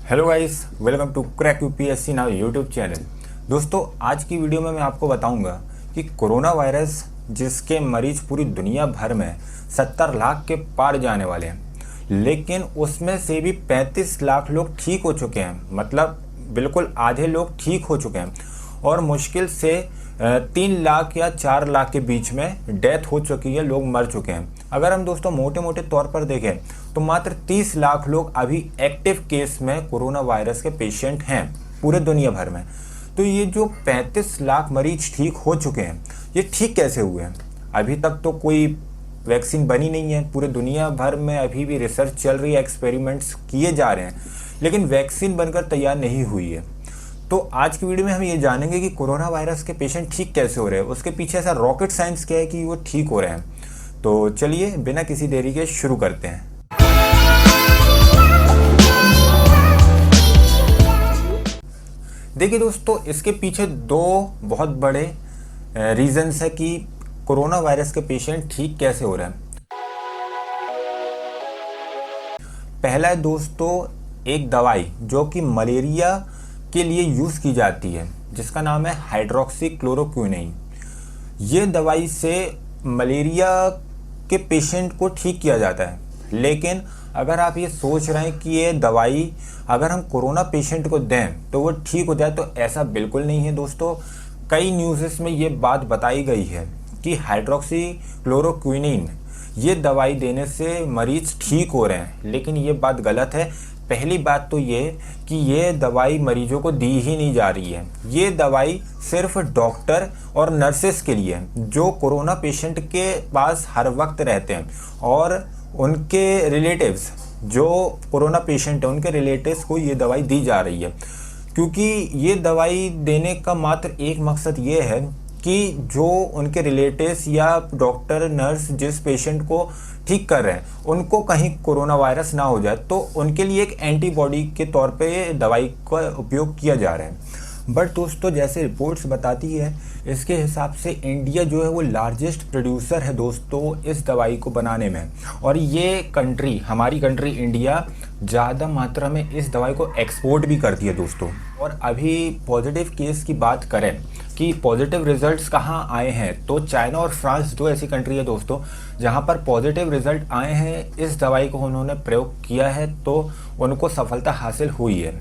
Hello guys, welcome to Crack UPSC Now YouTube channel. दोस्तों, आज की वीडियो में मैं आपको बताऊंगा कि कोरोना वायरस जिसके मरीज पूरी दुनिया भर में 70 लाख के पार जाने वाले हैं, लेकिन उसमें से भी 35 लाख लोग ठीक हो चुके हैं। मतलब बिल्कुल आधे लोग ठीक हो चुके हैं और मुश्किल से 3 लाख या 4 लाख के बीच में डेथ हो चुकी है, लोग मर चुके हैं। अगर हम दोस्तों मोटे मोटे तौर पर देखें तो मात्र 30 लाख लोग अभी एक्टिव केस में कोरोना वायरस के पेशेंट हैं पूरे दुनिया भर में। तो ये जो 35 लाख मरीज ठीक हो चुके हैं, ये ठीक कैसे हुए हैं? अभी तक तो कोई वैक्सीन बनी नहीं है। पूरे दुनिया भर में अभी भी रिसर्च चल रही है, एक्सपेरिमेंट्स किए जा रहे हैं, लेकिन वैक्सीन बनकर तैयार नहीं हुई है। तो आज की वीडियो में हम ये जानेंगे कि कोरोना वायरस के पेशेंट ठीक कैसे हो रहे हैं, उसके पीछे ऐसा रॉकेट साइंस क्या है कि वो ठीक हो रहे हैं। तो चलिए बिना किसी देरी के शुरू करते हैं। देखिए दोस्तों, इसके पीछे दो बहुत बड़े रीजंस है कि कोरोना वायरस के पेशेंट ठीक कैसे हो रहे हैं। पहला है दोस्तों एक दवाई जो कि मलेरिया के लिए यूज़ की जाती है, जिसका नाम है हाइड्रोक्सीक्लोरोक्विनीन। ये दवाई से मलेरिया के पेशेंट को ठीक किया जाता है। लेकिन अगर आप ये सोच रहे हैं कि ये दवाई अगर हम कोरोना पेशेंट को दें तो वो ठीक हो जाए, तो ऐसा बिल्कुल नहीं है दोस्तों। कई न्यूज़ में ये बात बताई गई है कि हाइड्रोक्सीक्लोरोक्विनीन ये दवाई देने से मरीज ठीक हो रहे हैं, लेकिन ये बात गलत है। पहली बात तो ये कि ये दवाई मरीजों को दी ही नहीं जा रही है। ये दवाई सिर्फ डॉक्टर और नर्सेस के लिए है जो कोरोना पेशेंट के पास हर वक्त रहते हैं, और उनके रिलेटिव्स जो कोरोना पेशेंट है उनके रिलेटिव्स को ये दवाई दी जा रही है। क्योंकि ये दवाई देने का मात्र एक मकसद ये है कि जो उनके रिलेटिव्स या डॉक्टर नर्स जिस पेशेंट को ठीक कर रहे हैं उनको कहीं कोरोना वायरस ना हो जाए, तो उनके लिए एक एंटीबॉडी के तौर पे दवाई का उपयोग किया जा रहा है। बट दोस्तों, जैसे रिपोर्ट्स बताती है, इसके हिसाब से इंडिया जो है वो लार्जेस्ट प्रोड्यूसर है दोस्तों इस दवाई को बनाने में। और ये कंट्री, हमारी कंट्री इंडिया, ज़्यादा मात्रा में इस दवाई को एक्सपोर्ट भी करती है दोस्तों। और अभी पॉजिटिव केस की बात करें कि पॉजिटिव रिजल्ट्स कहाँ आए हैं, तो चाइना और फ्रांस दो ऐसी कंट्री है दोस्तों जहाँ पर पॉजिटिव रिजल्ट आए हैं। इस दवाई को उन्होंने प्रयोग किया है तो उनको सफलता हासिल हुई है।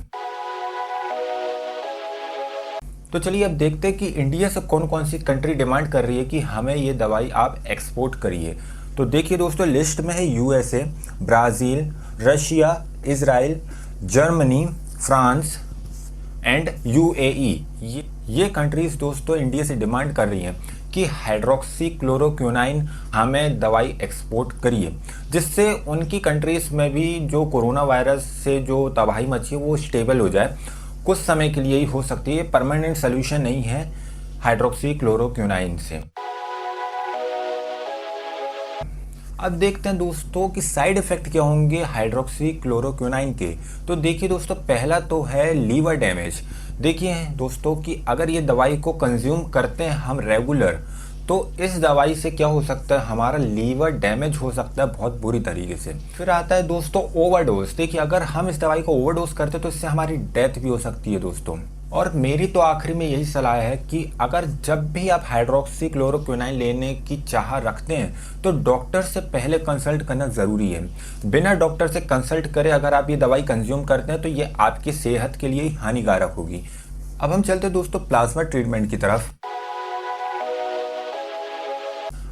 तो चलिए अब देखते हैं कि इंडिया से कौन कौन सी कंट्री डिमांड कर रही है कि हमें ये दवाई आप एक्सपोर्ट करिए। तो देखिए दोस्तों, लिस्ट में है USA, Brazil, Russia, Israel, Germany, France and UAE. ये कंट्रीज दोस्तों इंडिया से डिमांड कर रही हैं कि हाइड्रोक्सीक्लोरोक्विनीन हमें दवाई एक्सपोर्ट करिए, जिससे उनकी कंट्रीज में भी जो कोरोना वायरस से जो तबाही मची है वो स्टेबल हो जाए। कुछ समय के लिए ही हो सकती है, परमानेंट सोल्यूशन नहीं है हाइड्रोक्सीक्लोरोक्विनीन से। अब देखते हैं दोस्तों कि साइड इफेक्ट क्या होंगे हाइड्रोक्सीक्लोरोक्विनीन के। तो देखिए दोस्तों, पहला तो है लीवर डैमेज। देखिए दोस्तों कि अगर ये दवाई को कंज्यूम करते हैं हम रेगुलर, तो इस दवाई से क्या हो सकता है, हमारा लीवर डैमेज हो सकता है बहुत बुरी तरीके से। फिर आता है दोस्तों ओवरडोज। देखिए अगर हम इस दवाई को ओवरडोज करते हैं तो इससे हमारी डेथ भी हो सकती है दोस्तों। और मेरी तो आखिरी में यही सलाह है कि अगर जब भी आप हाइड्रोक्सीक्लोरोक्विनीन लेने की चाह रखते हैं तो डॉक्टर से पहले कंसल्ट करना ज़रूरी है। बिना डॉक्टर से कंसल्ट करे अगर आप ये दवाई कंज्यूम करते हैं तो ये आपकी सेहत के लिए हानिकारक होगी। अब हम चलते हैं दोस्तों प्लाज्मा ट्रीटमेंट की तरफ।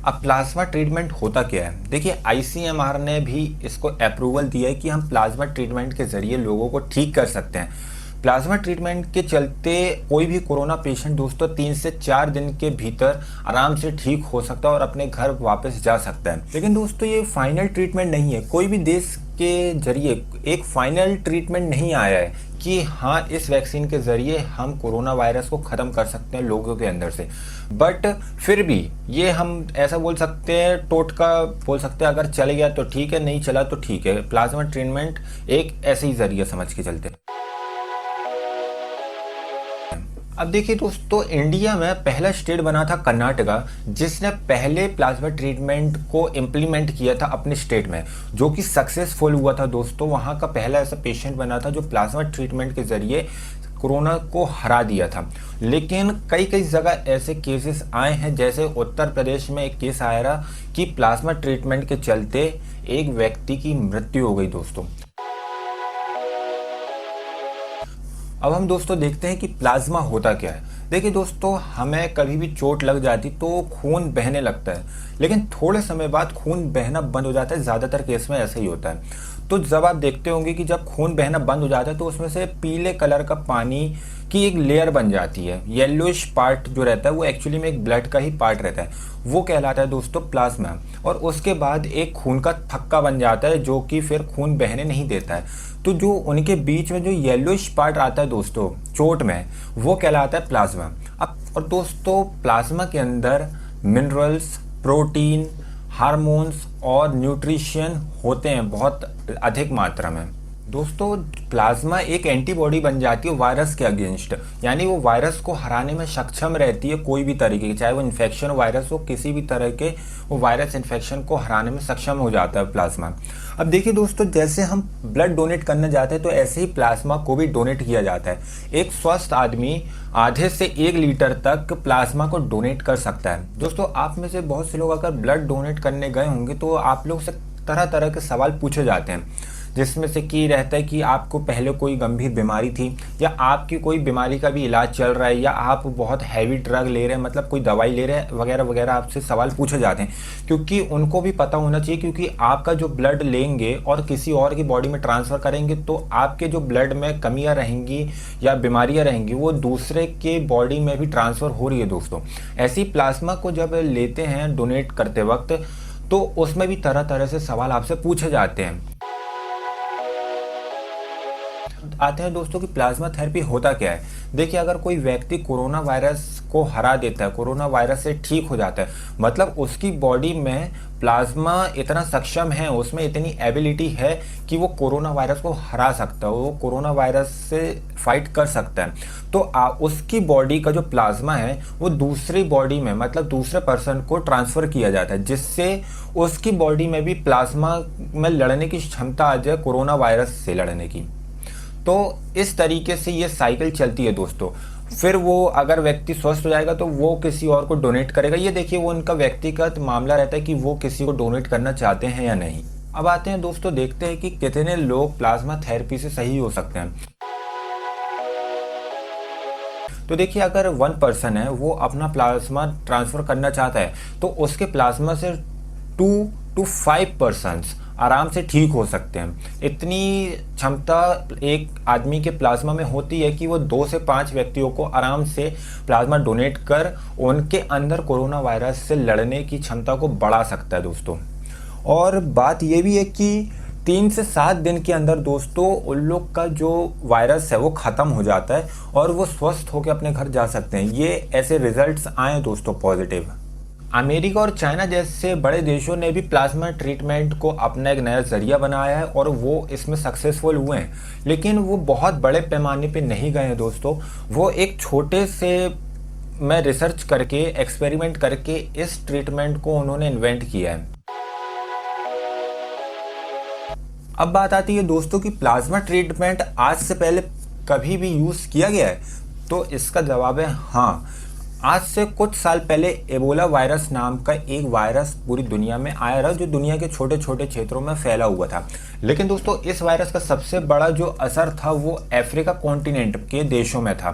अब प्लाज्मा ट्रीटमेंट होता क्या है? देखिए आईसीएमआर ने भी इसको अप्रूवल दिया है कि हम प्लाज्मा ट्रीटमेंट के जरिए लोगों को ठीक कर सकते हैं। प्लाज्मा ट्रीटमेंट के चलते कोई भी कोरोना पेशेंट दोस्तों 3 से 4 दिन के भीतर आराम से ठीक हो सकता है और अपने घर वापस जा सकता है। लेकिन दोस्तों ये फाइनल ट्रीटमेंट नहीं है। कोई भी देश के जरिए एक फाइनल ट्रीटमेंट नहीं आया है कि हाँ इस वैक्सीन के जरिए हम कोरोना वायरस को ख़त्म कर सकते हैं लोगों के अंदर से। बट फिर भी ये हम ऐसा बोल सकते हैं, टोटका बोल सकते हैं, अगर चल गया तो ठीक है, नहीं चला तो ठीक है। प्लाज्मा ट्रीटमेंट एक ऐसे ही जरिए समझ के चलते हैं। अब देखिए दोस्तों, इंडिया में पहला स्टेट बना था कर्नाटका, जिसने पहले प्लाज्मा ट्रीटमेंट को इम्प्लीमेंट किया था अपने स्टेट में, जो कि सक्सेसफुल हुआ था दोस्तों। वहाँ का पहला ऐसा पेशेंट बना था जो प्लाज्मा ट्रीटमेंट के जरिए कोरोना को हरा दिया था। लेकिन कई कई जगह ऐसे केसेस आए हैं, जैसे उत्तर प्रदेश में एक केस आया रहा कि प्लाज्मा ट्रीटमेंट के चलते एक व्यक्ति की मृत्यु हो गई दोस्तों। अब हम दोस्तों देखते हैं कि प्लाज्मा होता क्या है। देखिए दोस्तों, हमें कभी भी चोट लग जाती तो खून बहने लगता है, लेकिन थोड़े समय बाद खून बहना बंद हो जाता है। ज़्यादातर केस में ऐसा ही होता है। तो जब आप देखते होंगे कि जब खून बहना बंद हो जाता है तो उसमें से पीले कलर का पानी की एक लेयर बन जाती है। येलोइश पार्ट जो रहता है वो एक्चुअली में एक ब्लड का ही पार्ट रहता है, वो कहलाता है दोस्तों प्लाज्मा। और उसके बाद एक खून का थक्का बन जाता है जो कि फिर खून बहने नहीं देता है। तो जो उनके बीच में जो येलोइश पार्ट आता है दोस्तों चोट में, वो कहलाता है प्लाज्मा। अब और दोस्तों, प्लाज्मा के अंदर मिनरल्स, प्रोटीन, हार्मोन्स और न्यूट्रिशन होते हैं बहुत अधिक मात्रा में। दोस्तों, प्लाज्मा एक एंटीबॉडी बन जाती है वायरस के अगेंस्ट, यानी वो वायरस को हराने में सक्षम रहती है। कोई भी तरीके की, चाहे वो इन्फेक्शन वायरस हो, किसी भी तरह के वो वायरस इन्फेक्शन को हराने में सक्षम हो जाता है प्लाज्मा। अब देखिए दोस्तों, जैसे हम ब्लड डोनेट करने जाते हैं तो ऐसे ही प्लाज्मा को भी डोनेट किया जाता है। एक स्वस्थ आदमी आधे से 1 लीटर तक प्लाज्मा को डोनेट कर सकता है। दोस्तों, आप में से बहुत से लोग अगर ब्लड डोनेट करने गए होंगे तो आप लोग से तरह तरह के सवाल पूछे जाते हैं, जिसमें से कि रहता है कि आपको पहले कोई गंभीर बीमारी थी, या आपकी कोई बीमारी का भी इलाज चल रहा है, या आप बहुत हैवी ड्रग ले रहे हैं, मतलब कोई दवाई ले रहे हैं वगैरह वगैरह। आपसे सवाल पूछे जाते हैं क्योंकि उनको भी पता होना चाहिए, क्योंकि आपका जो ब्लड लेंगे और किसी और की बॉडी में ट्रांसफ़र करेंगे तो आपके जो ब्लड में कमियां रहेंगी या बीमारियां रहेंगी वो दूसरे के बॉडी में भी ट्रांसफ़र हो रही है दोस्तों। ऐसी प्लाज्मा को जब लेते हैं डोनेट करते वक्त तो उसमें भी तरह तरह से सवाल आपसे पूछे जाते हैं। आते हैं दोस्तों कि प्लाज्मा थेरेपी होता क्या है। देखिए, अगर कोई व्यक्ति कोरोना वायरस को हरा देता है, कोरोना वायरस से ठीक हो जाता है, मतलब उसकी बॉडी में प्लाज्मा इतना सक्षम है, उसमें इतनी एबिलिटी है कि वो कोरोना वायरस को हरा सकता है, वो कोरोना वायरस से फाइट कर सकता है। तो उसकी बॉडी का जो प्लाज्मा है वो दूसरी बॉडी में, मतलब दूसरे पर्सन को ट्रांसफ़र किया जाता है, जिससे उसकी बॉडी में भी प्लाज्मा में लड़ने की क्षमता आ जाए, कोरोना वायरस से लड़ने की। तो इस तरीके से ये साइकिल चलती है दोस्तों। फिर वो अगर व्यक्ति स्वस्थ हो जाएगा तो वो किसी और को डोनेट करेगा। ये देखिए, वो उनका व्यक्तिगत मामला रहता है कि वो किसी को डोनेट करना चाहते हैं या नहीं। अब आते हैं दोस्तों, देखते हैं कि कितने लोग प्लाज्मा थेरेपी से सही हो सकते हैं। तो देखिए, अगर 1 पर्सन है वो अपना प्लाज्मा ट्रांसफ़र करना चाहता है तो उसके प्लाज्मा से 2 to 5 पर्सन्स आराम से ठीक हो सकते हैं। इतनी क्षमता एक आदमी के प्लाज्मा में होती है कि वो 2 से 5 व्यक्तियों को आराम से प्लाज्मा डोनेट कर उनके अंदर कोरोना वायरस से लड़ने की क्षमता को बढ़ा सकता है दोस्तों। और बात ये भी है कि 3 से 7 दिन के अंदर दोस्तों उन लोग का जो वायरस है वो ख़त्म हो जाता है और वो स्वस्थ होकर अपने घर जा सकते हैं। ये ऐसे रिजल्ट्स आए दोस्तों पॉजिटिव। अमेरिका और चाइना जैसे बड़े देशों ने भी प्लाज्मा ट्रीटमेंट को अपना एक नया जरिया बनाया है और वो इसमें सक्सेसफुल हुए हैं, लेकिन वो बहुत बड़े पैमाने पे नहीं गए हैं दोस्तों। वो एक छोटे से में रिसर्च करके, एक्सपेरिमेंट करके इस ट्रीटमेंट को उन्होंने इन्वेंट किया है। अब बात आती है दोस्तों कि प्लाज्मा ट्रीटमेंट आज से पहले कभी भी यूज़ किया गया है, तो इसका जवाब है हाँ। आज से कुछ साल पहले एबोला वायरस नाम का एक वायरस पूरी दुनिया में आया रहा, जो दुनिया के छोटे छोटे क्षेत्रों में फैला हुआ था। लेकिन दोस्तों, इस वायरस का सबसे बड़ा जो असर था वो अफ्रीका कॉन्टिनेंट के देशों में था।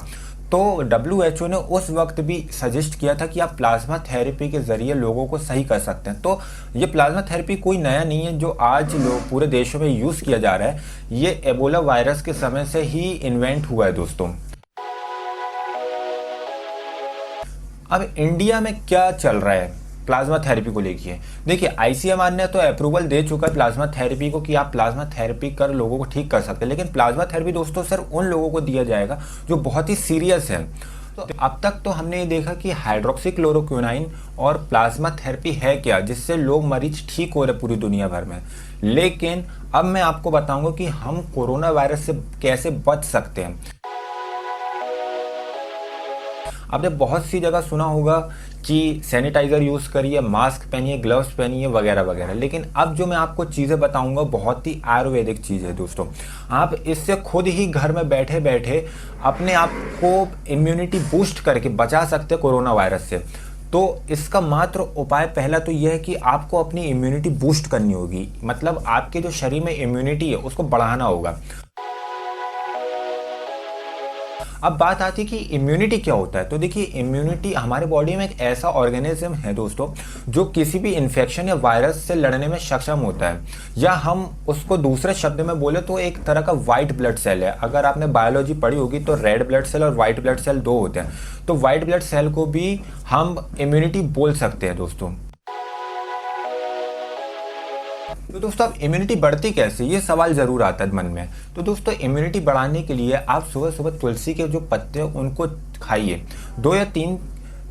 तो WHO ने उस वक्त भी सजेस्ट किया था कि आप प्लाज्मा थेरेपी के ज़रिए लोगों को सही कर सकते हैं। तो ये प्लाज्मा थेरेपी कोई नया नहीं है जो आज लोग पूरे देशों में यूज़ किया जा रहा है। ये एबोला वायरस के समय से ही इन्वेंट हुआ है दोस्तों। अब इंडिया में क्या चल रहा है प्लाज्मा थेरेपी को लेके? देखिए, ICMR ने तो अप्रूवल दे चुका है प्लाज्मा थेरेपी को कि आप प्लाज्मा थेरेपी कर लोगों को ठीक कर सकते हैं। लेकिन प्लाज्मा थेरेपी दोस्तों सिर्फ उन लोगों को दिया जाएगा जो बहुत ही सीरियस है। तो अब तक तो हमने ये देखा कि हाइड्रोक्सीक्लोरोक्विनाइन और प्लाज्मा थेरेपी है क्या, जिससे लोग मरीज ठीक हो रहे पूरी दुनिया भर में। लेकिन अब मैं आपको बताऊंगा कि हम कोरोना वायरस से कैसे बच सकते हैं। आपने बहुत सी जगह सुना होगा कि सैनिटाइज़र यूज़ करिए, मास्क पहनिए, ग्लव्स पहनिए वगैरह वगैरह, लेकिन अब जो मैं आपको चीज़ें बताऊंगा बहुत ही आयुर्वेदिक चीज़ है दोस्तों। आप इससे खुद ही घर में बैठे बैठे अपने आप को इम्यूनिटी बूस्ट करके बचा सकते हैं कोरोना वायरस से। तो इसका मात्र उपाय पहला तो यह है कि आपको अपनी इम्यूनिटी बूस्ट करनी होगी, मतलब आपके जो शरीर में इम्यूनिटी है उसको बढ़ाना होगा। अब बात आती है कि इम्यूनिटी क्या होता है। तो देखिए, इम्यूनिटी हमारे बॉडी में एक ऐसा ऑर्गेनिज्म है दोस्तों जो किसी भी इन्फेक्शन या वायरस से लड़ने में सक्षम होता है, या हम उसको दूसरे शब्द में बोले तो एक तरह का वाइट ब्लड सेल है। अगर आपने बायोलॉजी पढ़ी होगी तो रेड ब्लड सेल और वाइट ब्लड सेल दो होते हैं, तो वाइट ब्लड सेल को भी हम इम्यूनिटी बोल सकते हैं दोस्तों। तो दोस्तों, अब इम्यूनिटी बढ़ती कैसे, ये सवाल ज़रूर आता है मन में। तो दोस्तों, इम्यूनिटी बढ़ाने के लिए आप सुबह सुबह तुलसी के जो पत्ते हैं उनको खाइए। 2 या 3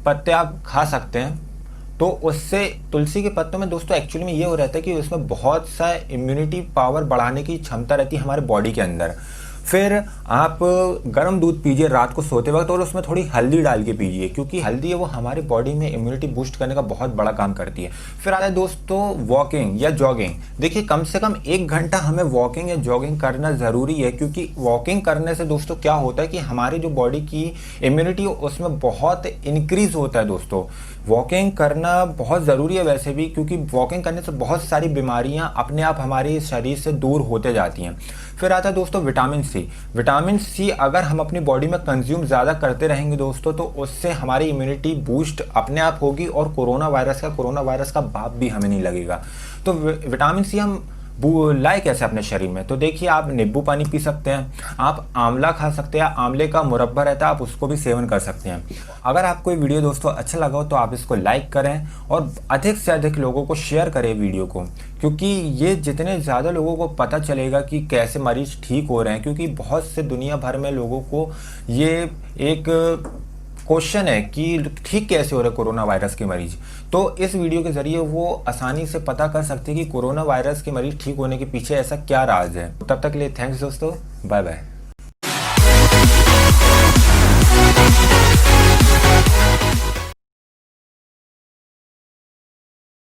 पत्ते आप खा सकते हैं। तो उससे तुलसी के पत्तों में दोस्तों एक्चुअली में ये हो रहता है कि उसमें बहुत सा इम्यूनिटी पावर बढ़ाने की क्षमता रहती है हमारे बॉडी के अंदर। फिर आप गर्म दूध पीजिए रात को सोते वक्त, और उसमें थोड़ी हल्दी डाल के पीजिए, क्योंकि हल्दी है वो हमारी बॉडी में इम्यूनिटी बूस्ट करने का बहुत बड़ा काम करती है। फिर आता है दोस्तों वॉकिंग या जॉगिंग। देखिए, कम से कम 1 घंटा हमें वॉकिंग या जॉगिंग करना ज़रूरी है, क्योंकि वॉकिंग करने से दोस्तों क्या होता है कि हमारी जो बॉडी की इम्यूनिटी उसमें बहुत इंक्रीज होता है दोस्तों। वॉकिंग करना बहुत ज़रूरी है वैसे भी, क्योंकि वॉकिंग करने से बहुत सारी बीमारियां अपने आप हमारे शरीर से दूर होते जाती हैं। फिर आता है दोस्तों विटामिन सी। विटामिन सी अगर हम अपनी बॉडी में कंज्यूम ज़्यादा करते रहेंगे दोस्तों, तो उससे हमारी इम्यूनिटी बूस्ट अपने आप होगी और कोरोना वायरस का बाप भी हमें नहीं लगेगा। तो विटामिन सी हम लाए कैसे अपने शरीर में। तो देखिए, आप नींबू पानी पी सकते हैं, आप आंवला खा सकते हैं, आंवले का मुरब्बा रहता है आप उसको भी सेवन कर सकते हैं। अगर आपको ये वीडियो दोस्तों अच्छा लगा हो तो आप इसको लाइक करें और अधिक से अधिक लोगों को शेयर करें वीडियो को, क्योंकि ये जितने ज़्यादा लोगों को पता चलेगा कि कैसे मरीज ठीक हो रहे हैं, क्योंकि बहुत से दुनिया भर में लोगों को ये एक क्वेश्चन है कि ठीक कैसे हो रहे कोरोना वायरस के मरीज। तो इस वीडियो के जरिए वो आसानी से पता कर सकते हैं कि कोरोना वायरस के मरीज ठीक होने के पीछे ऐसा क्या राज है। तब तक के लिए थैंक्स दोस्तों, बाय बाय।